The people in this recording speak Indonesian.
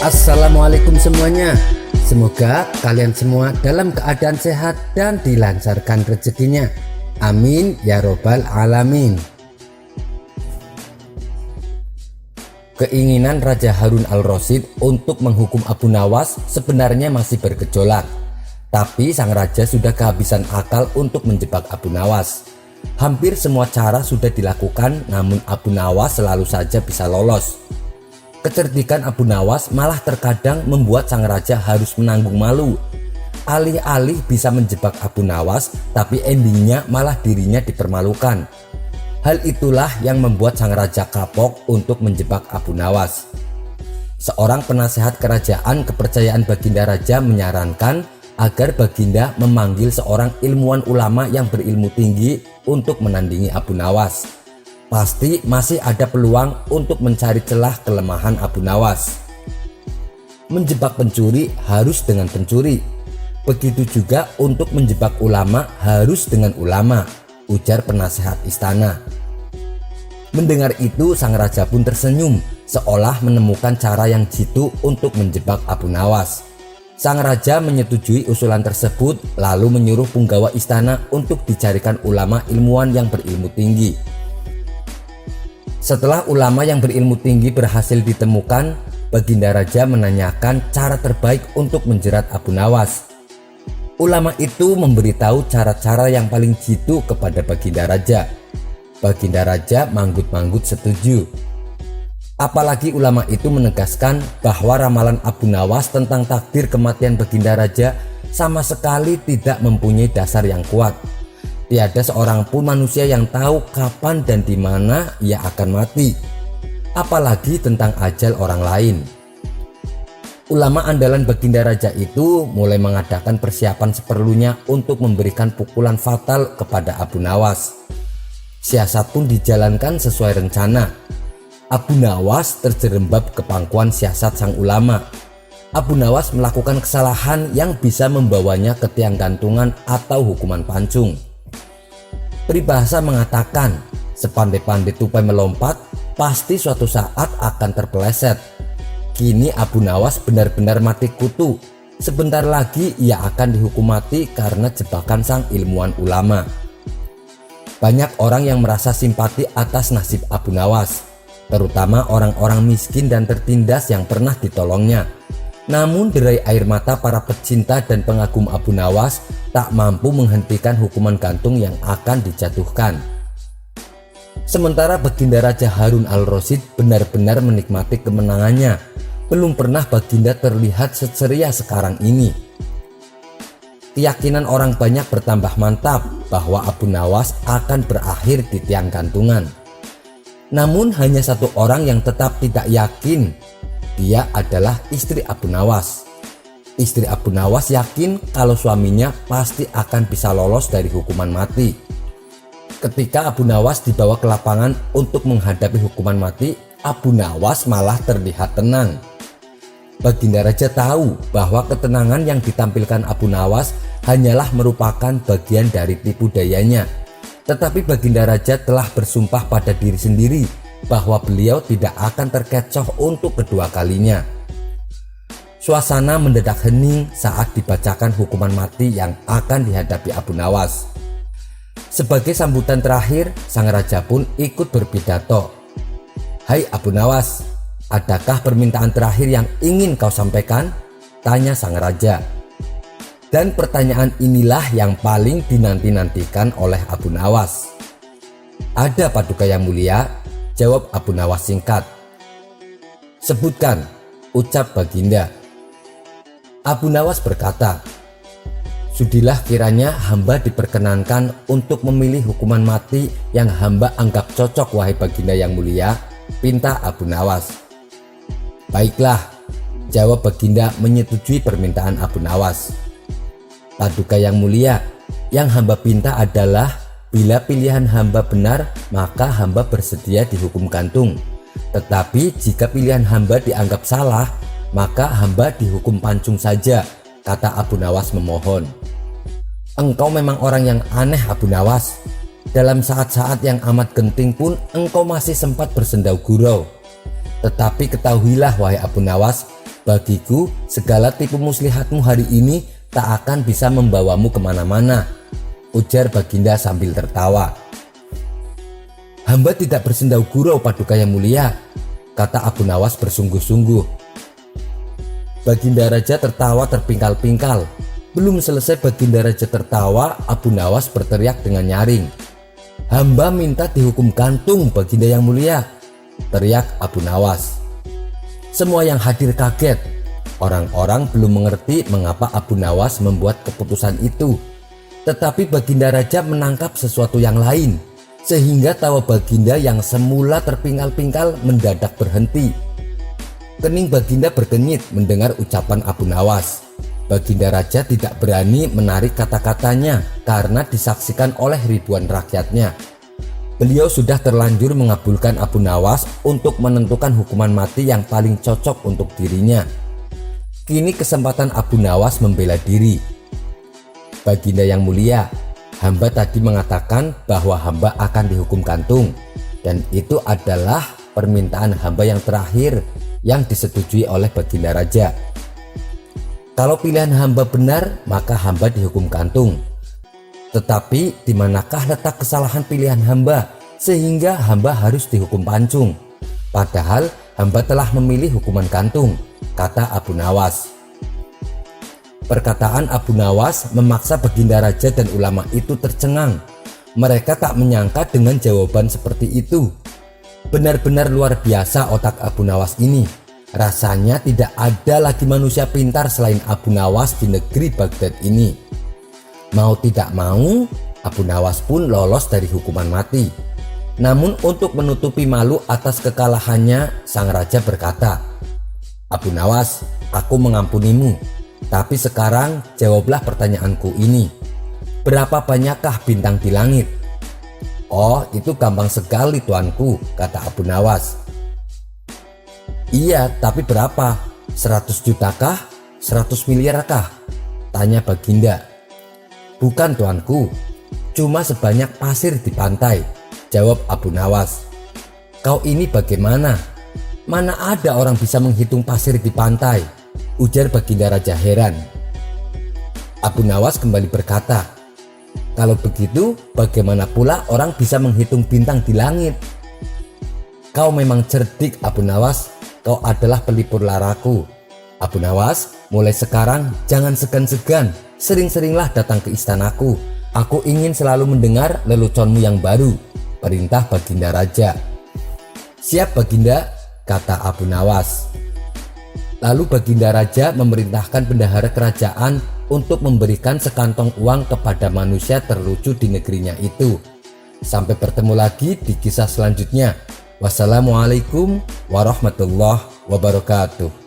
Assalamualaikum semuanya. Semoga kalian semua dalam keadaan sehat dan dilancarkan rezekinya. Amin ya robbal alamin. Keinginan Raja Harun al-Rasyid untuk menghukum Abu Nawas sebenarnya masih bergejolak. Tapi sang raja sudah kehabisan akal untuk menjebak Abu Nawas. Hampir semua cara sudah dilakukan, namun Abu Nawas selalu saja bisa lolos. Kecerdikan Abu Nawas malah terkadang membuat sang raja harus menanggung malu. Alih-alih bisa menjebak Abu Nawas, tapi endingnya malah dirinya dipermalukan. Hal itulah yang membuat sang raja kapok untuk menjebak Abu Nawas. Seorang penasehat kerajaan kepercayaan Baginda Raja menyarankan agar Baginda memanggil seorang ilmuwan ulama yang berilmu tinggi untuk menandingi Abu Nawas. Pasti masih ada peluang untuk mencari celah kelemahan Abu Nawas. Menjebak pencuri harus dengan pencuri. Begitu juga untuk menjebak ulama harus dengan ulama, ujar penasehat istana. Mendengar itu sang raja pun tersenyum, seolah menemukan cara yang jitu untuk menjebak Abu Nawas. Sang raja menyetujui usulan tersebut, lalu menyuruh punggawa istana untuk dicarikan ulama ilmuwan yang berilmu tinggi. Setelah ulama yang berilmu tinggi berhasil ditemukan, Baginda Raja menanyakan cara terbaik untuk menjerat Abu Nawas. Ulama itu memberitahu cara-cara yang paling jitu kepada Baginda Raja. Baginda Raja manggut-manggut setuju. Apalagi ulama itu menegaskan bahwa ramalan Abu Nawas tentang takdir kematian Baginda Raja sama sekali tidak mempunyai dasar yang kuat. Tiada seorang pun manusia yang tahu kapan dan di mana ia akan mati, apalagi tentang ajal orang lain. Ulama andalan Baginda Raja itu mulai mengadakan persiapan seperlunya untuk memberikan pukulan fatal kepada Abu Nawas. Siasat pun dijalankan sesuai rencana. Abu Nawas terjerembab ke pangkuan siasat sang ulama. Abu Nawas melakukan kesalahan yang bisa membawanya ke tiang gantungan atau hukuman pancung. Peribahasa mengatakan, sepandai-pandai tupai melompat, pasti suatu saat akan terpeleset. Kini Abu Nawas benar-benar mati kutu. Sebentar lagi ia akan dihukum mati karena jebakan sang ilmuwan ulama. Banyak orang yang merasa simpati atas nasib Abu Nawas, terutama orang-orang miskin dan tertindas yang pernah ditolongnya. Namun derai air mata para pecinta dan pengagum Abu Nawas tak mampu menghentikan hukuman gantung yang akan dijatuhkan. Sementara Baginda Raja Harun al-Rasyid benar-benar menikmati kemenangannya. Belum pernah Baginda terlihat seceria sekarang ini. Keyakinan orang banyak bertambah mantap bahwa Abu Nawas akan berakhir di tiang gantungan. Namun hanya satu orang yang tetap tidak yakin. Dia adalah istri Abu Nawas. Istri Abu Nawas yakin kalau suaminya pasti akan bisa lolos dari hukuman mati. Ketika Abu Nawas dibawa ke lapangan untuk menghadapi hukuman mati, Abu Nawas malah terlihat tenang. Baginda Raja tahu bahwa ketenangan yang ditampilkan Abu Nawas hanyalah merupakan bagian dari tipu dayanya. Tetapi Baginda Raja telah bersumpah pada diri sendiri bahwa beliau tidak akan terkecoh untuk kedua kalinya. Suasana mendadak hening saat dibacakan hukuman mati yang akan dihadapi Abu Nawas. Sebagai sambutan terakhir, sang raja pun ikut berpidato. "Hai Abu Nawas, adakah permintaan terakhir yang ingin kau sampaikan?" tanya sang raja. Dan pertanyaan inilah yang paling dinanti-nantikan oleh Abu Nawas. "Ada Paduka yang mulia," jawab Abu Nawas singkat. "Sebutkan," ucap Baginda. Abu Nawas berkata, "Sudilah kiranya hamba diperkenankan untuk memilih hukuman mati yang hamba anggap cocok wahai Baginda yang mulia," pinta Abu Nawas. "Baiklah," jawab Baginda menyetujui permintaan Abu Nawas. "Paduka yang mulia, yang hamba pinta adalah bila pilihan hamba benar, maka hamba bersedia dihukum gantung. Tetapi jika pilihan hamba dianggap salah, maka hamba dihukum pancung saja," kata Abu Nawas memohon. "Engkau memang orang yang aneh Abu Nawas. Dalam saat-saat yang amat genting pun engkau masih sempat bersendau gurau. Tetapi ketahuilah wahai Abu Nawas, Bagiku, segala tipu muslihatmu hari ini tak akan bisa membawamu kemana-mana, ujar Baginda sambil tertawa. Hamba tidak bersendau gurau Paduka yang mulia, kata Abu Nawas bersungguh-sungguh. Baginda Raja tertawa terpingkal-pingkal. Belum selesai Baginda Raja tertawa, Abu Nawas berteriak dengan nyaring. Hamba minta dihukum gantung Baginda yang mulia, teriak Abu Nawas. Semua yang hadir kaget. Orang-orang belum mengerti mengapa Abu Nawas membuat keputusan itu. Tetapi Baginda Raja menangkap sesuatu yang lain, sehingga tawa Baginda yang semula terpingkal-pingkal mendadak berhenti. Kening Baginda berkenyit mendengar ucapan Abu Nawas. Baginda Raja tidak berani menarik kata-katanya karena disaksikan oleh ribuan rakyatnya. Beliau sudah terlanjur mengabulkan Abu Nawas untuk menentukan hukuman mati yang paling cocok untuk dirinya. Kini kesempatan Abu Nawas membela diri. Baginda yang mulia, hamba tadi mengatakan bahwa hamba akan dihukum gantung, dan itu adalah permintaan hamba yang terakhir yang disetujui oleh Baginda Raja. Kalau pilihan hamba benar, maka hamba dihukum gantung. Tetapi di manakah letak kesalahan pilihan hamba sehingga hamba harus dihukum pancung? Padahal hamba telah memilih hukuman gantung, kata Abu Nawas. Perkataan Abu Nawas memaksa Baginda Raja dan ulama itu tercengang. Mereka tak menyangka dengan jawaban seperti itu. Benar-benar luar biasa otak Abu Nawas ini. Rasanya tidak ada lagi manusia pintar selain Abu Nawas di negeri Baghdad ini. Mau tidak mau, Abu Nawas pun lolos dari hukuman mati. Namun untuk menutupi malu atas kekalahannya, sang raja berkata, Abu Nawas, aku mengampunimu. Tapi sekarang jawablah pertanyaanku ini. Berapa banyakkah bintang di langit? Oh, itu gampang sekali tuanku, kata Abu Nawas. Iya, tapi berapa? 100 jutakah? 100 miliarkah? Tanya Baginda. Bukan tuanku, cuma sebanyak pasir di pantai, jawab Abu Nawas. Kau ini bagaimana? Mana ada orang bisa menghitung pasir di pantai? Ujar Baginda Raja heran. Abu Nawas kembali berkata, kalau begitu bagaimana pula orang bisa menghitung bintang di langit? Kau memang cerdik Abu Nawas. Kau adalah pelipur laraku. Abu Nawas, mulai sekarang jangan segan-segan, sering-seringlah datang ke istanaku. Aku ingin selalu mendengar leluconmu yang baru, perintah Baginda Raja. Siap Baginda, kata Abu Nawas. Lalu Baginda Raja memerintahkan bendahara kerajaan untuk memberikan sekantong uang kepada manusia terlucu di negerinya itu. Sampai bertemu lagi di kisah selanjutnya. Wassalamualaikum warahmatullahi wabarakatuh.